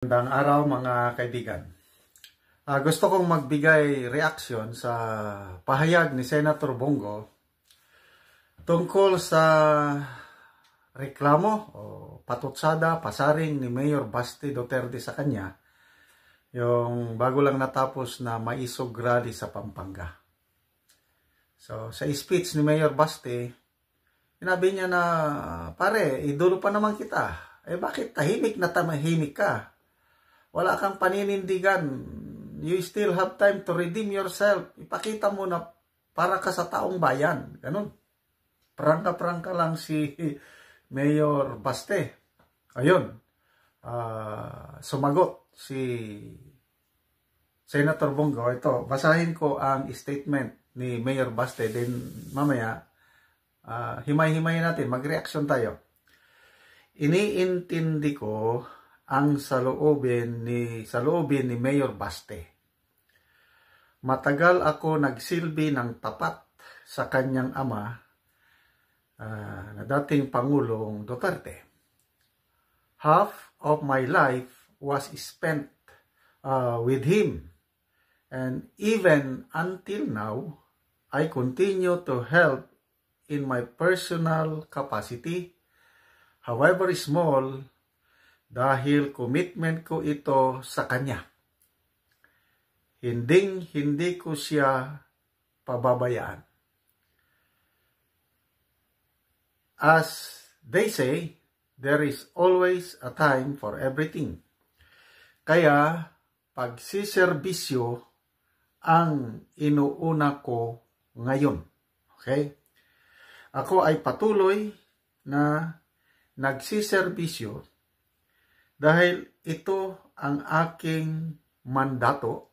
Magandang araw mga kaibigan. Gusto kong magbigay reaksyon sa pahayag ni Senator Bongo tungkol sa reklamo o patutsada, pasaring ni Mayor Basti Duterte sa kanya yung bago lang natapos na maisog rally sa Pampanga. So sa speech ni Mayor Basti, sinabi niya na, pare, idolo pa naman kita. Bakit tahimik na tamahimik ka? Wala kang paninindigan. You still have time to redeem yourself. Ipakita mo na para ka sa taong bayan. Ganun. Prangka-prangka lang si Mayor Baste. Ayun. Sumagot si Senator Bongo. Ito, basahin ko ang statement ni Mayor Baste. Then mamaya, himay-himayin natin. Mag-reaction tayo. Iniintindi ko ang saloobin ni Mayor Baste. Matagal ako nagsilbi ng tapat sa kanyang ama na dating Pangulong Duterte. Half of my life was spent with him, and even until now, I continue to help in my personal capacity, however small, dahil commitment ko ito sa kanya. Hindi ko siya pababayaan. As they say, there is always a time for everything. Kaya, pagsiserbisyo ang inuuna ko ngayon. Okay? Ako ay patuloy na nagsiserbisyo dahil ito ang aking mandato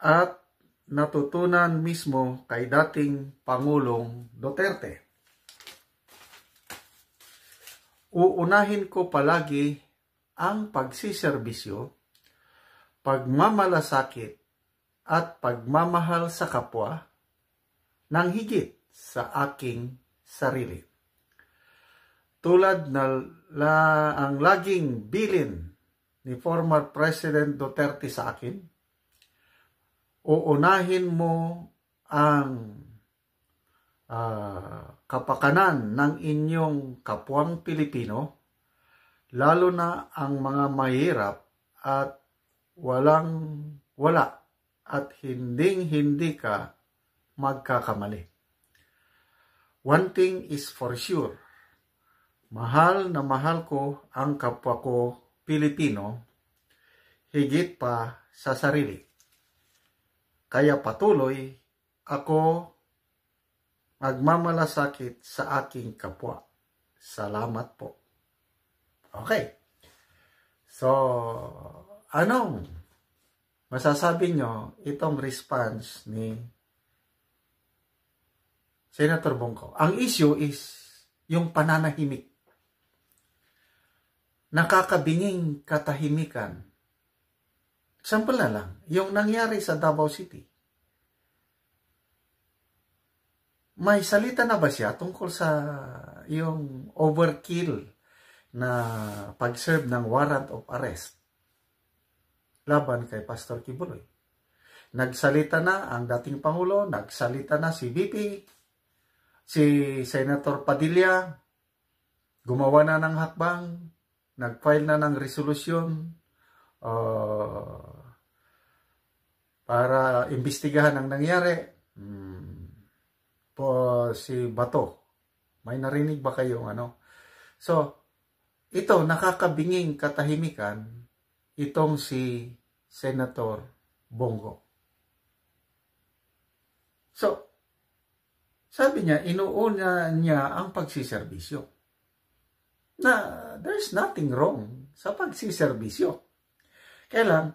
at natutunan mismo kay dating Pangulong Duterte. Uunahin ko palagi ang pagsiserbisyo, pagmamalasakit at pagmamahal sa kapwa ng higit sa aking sarili. Tulad na ang laging bilin ni former President Duterte sa akin, uunahin mo ang kapakanan ng inyong kapwang Pilipino, lalo na ang mga mahirap at wala at hindi ka magkakamali. One thing is for sure, mahal na mahal ko ang kapwa ko Pilipino higit pa sa sarili. Kaya patuloy ako magmamalasakit sa aking kapwa. Salamat po. Okay. So, anong masasabi nyo itong response ni Senator Bongo? Ang issue is yung pananahimik. Nakakabinging katahimikan. Example na lang, yung nangyari sa Davao City. May salita na ba siya tungkol sa yung overkill na pag-serve ng warrant of arrest laban kay Pastor Kibuloy? Nagsalita na ang dating Pangulo, nagsalita na si VP, si Senator Padilla, gumawa na ng hakbang, nag-file na ng resolusyon para imbestigahan ang nangyari. Si Bato, may narinig ba kayong ano? So, ito, nakakabinging katahimikan itong si Senator Bongo. So, sabi niya, inuuna niya ang pagsiserbisyo. Na there's nothing wrong sa pagsiserbisyo. Kaya lang,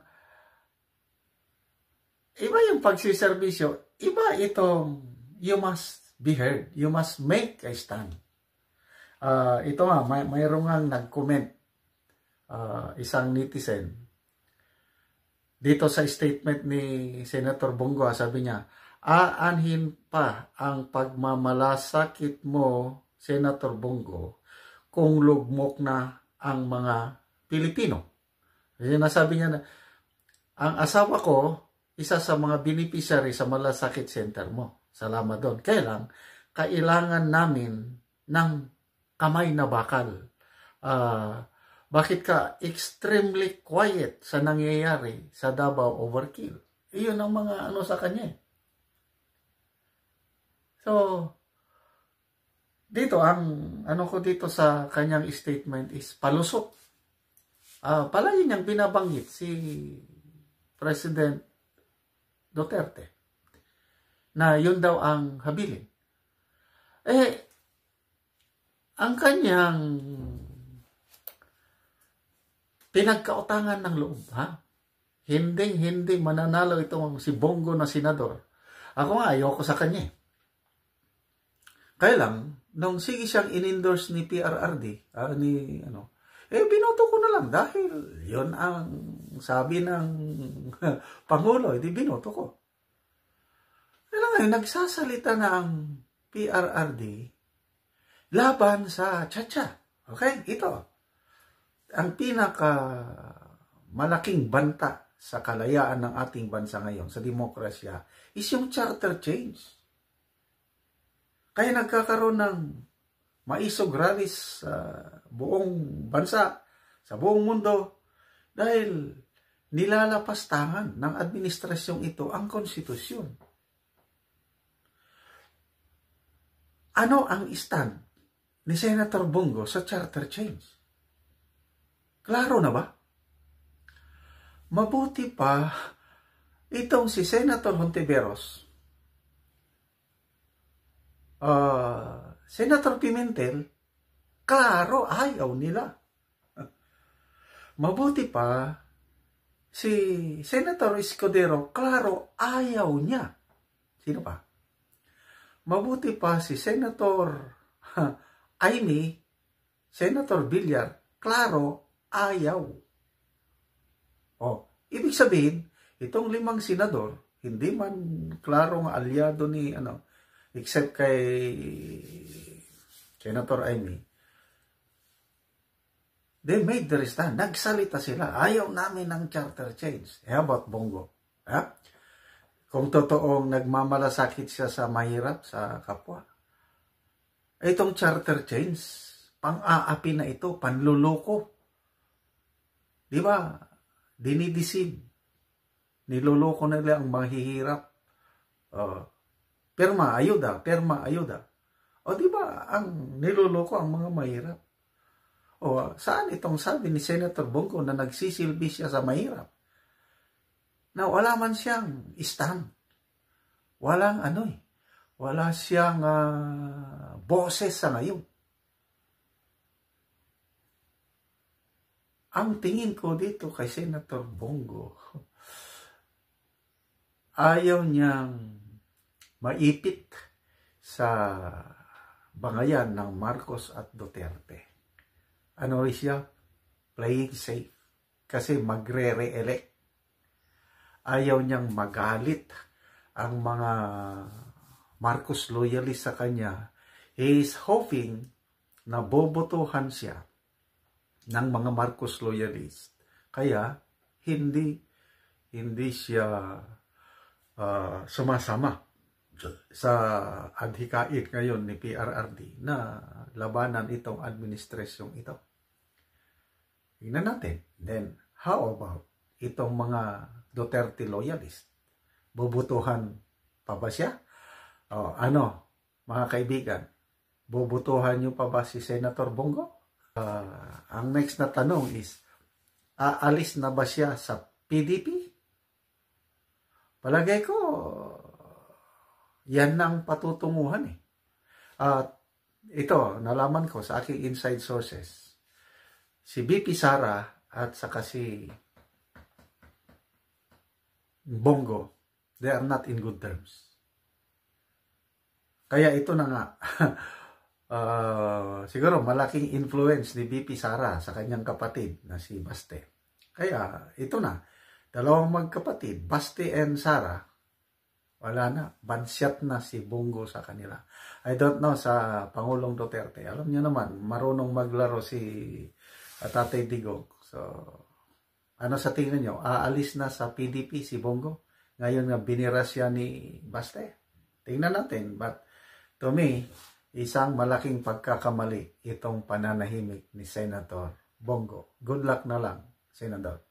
iba yung pagsiserbisyo, iba itong you must be heard, you must make a stand. Ito nga, mayroong nga nag-comment, isang netizen, dito sa statement ni Senator Bongo, sabi niya, aanhin pa ang pagmamalasakit mo, Senator Bongo, kung lugmok na ang mga Pilipino. Nasabi niya na, ang asawa ko, isa sa mga beneficiary sa malasakit center mo. Salamat doon. Kaya lang, kailangan namin ng kamay na bakal. Bakit ka extremely quiet sa nangyayari sa Davao Overkill? Iyon ang mga ano sa kanya. So, dito, ang ano ko dito sa kanyang statement is palusot. Palagi niyang binabanggit si President Duterte na yun daw ang habilin. Ang kanyang pinagkautangan ng loob, hindi mananalo itong si Bongo na senador. Ako nga, ayoko sa kanya. Kaya lang, nung sige siyang in-endorse ni PRRD, binoto ko na lang dahil yun ang sabi ng Pangulo, hindi binoto ko. Kaya lang, nagsasalita na ang PRRD laban sa Chacha. Okay, ito. Ang pinaka malaking banta sa kalayaan ng ating bansa ngayon, sa demokrasya, is yung charter change. Kaya nagkakaroon ng maisog rallies sa buong bansa, sa buong mundo, dahil nilalapastangan ng administrasyong ito ang konstitusyon. Ano ang stand ni Senator Bongo sa charter change? Klaro na ba? Mabuti pa itong si Senator Hontiveros, Senator Pimentel, klaro ayaw nila. Mabuti pa si Senator Escudero, klaro ayaw niya. Sino pa? Mabuti pa si Senator Amy, Senator Villar, klaro ayaw. Ibig sabihin, itong 5 senador, hindi man klarong aliado ni except kay Senator Amy, they made their stand. Nagsalita sila. Ayaw namin ng charter change. How about Bongo? Kung totoong nagmamalasakit siya sa mahirap, sa kapwa. Itong charter change, pang-aapi na ito, panluloko. Di ba? Dinideceive. Niloloko nila ang mahihirap. Perma, ayuda. Di ba ang niloloko ang mga mahirap? Saan itong sabi ni Senator Bongo na nagsisilbi siya sa mahirap? Na wala man siyang stand. Wala siyang boses sa ngayon. Ang tingin ko dito kay Senator Bongo, ayaw niyang maipit sa bangayan ng Marcos at Duterte. Ano siya? Playing safe. Kasi magre-re-elect. Ayaw niyang magalit ang mga Marcos loyalist sa kanya. He is hoping na bobotohan siya ng mga Marcos loyalist. Kaya hindi siya sumasama sa adhikain ngayon ni PRRD na labanan itong administrasyong ito. Tingnan natin. Then, how about itong mga Duterte loyalist? Bubutuhan pa ba siya? Mga kaibigan, bubutuhan niyo pa ba si Senator Bongo? Ang next na tanong is, aalis na ba siya sa PDP? Palagay ko, yan ang patutunguhan eh. Ito, nalaman ko sa aking inside sources. Si BP Sara at saka si Bongo, they are not in good terms. Kaya ito na nga, siguro malaking influence ni BP Sara sa kanyang kapatid na si Baste. Kaya ito na, dalawang magkapatid, Baste and Sara, wala na, bansyat na si Bongo sa kanila. I don't know sa Pangulong Duterte. Alam niyo naman, marunong maglaro si Tatay Digong. So, Ano sa tingin nyo? Aalis na sa PDP si Bongo? Ngayon nga binira siya ni Baste. Tingnan natin. But to me, isang malaking pagkakamali itong pananahimik ni Senator Bongo. Good luck na lang, Senador.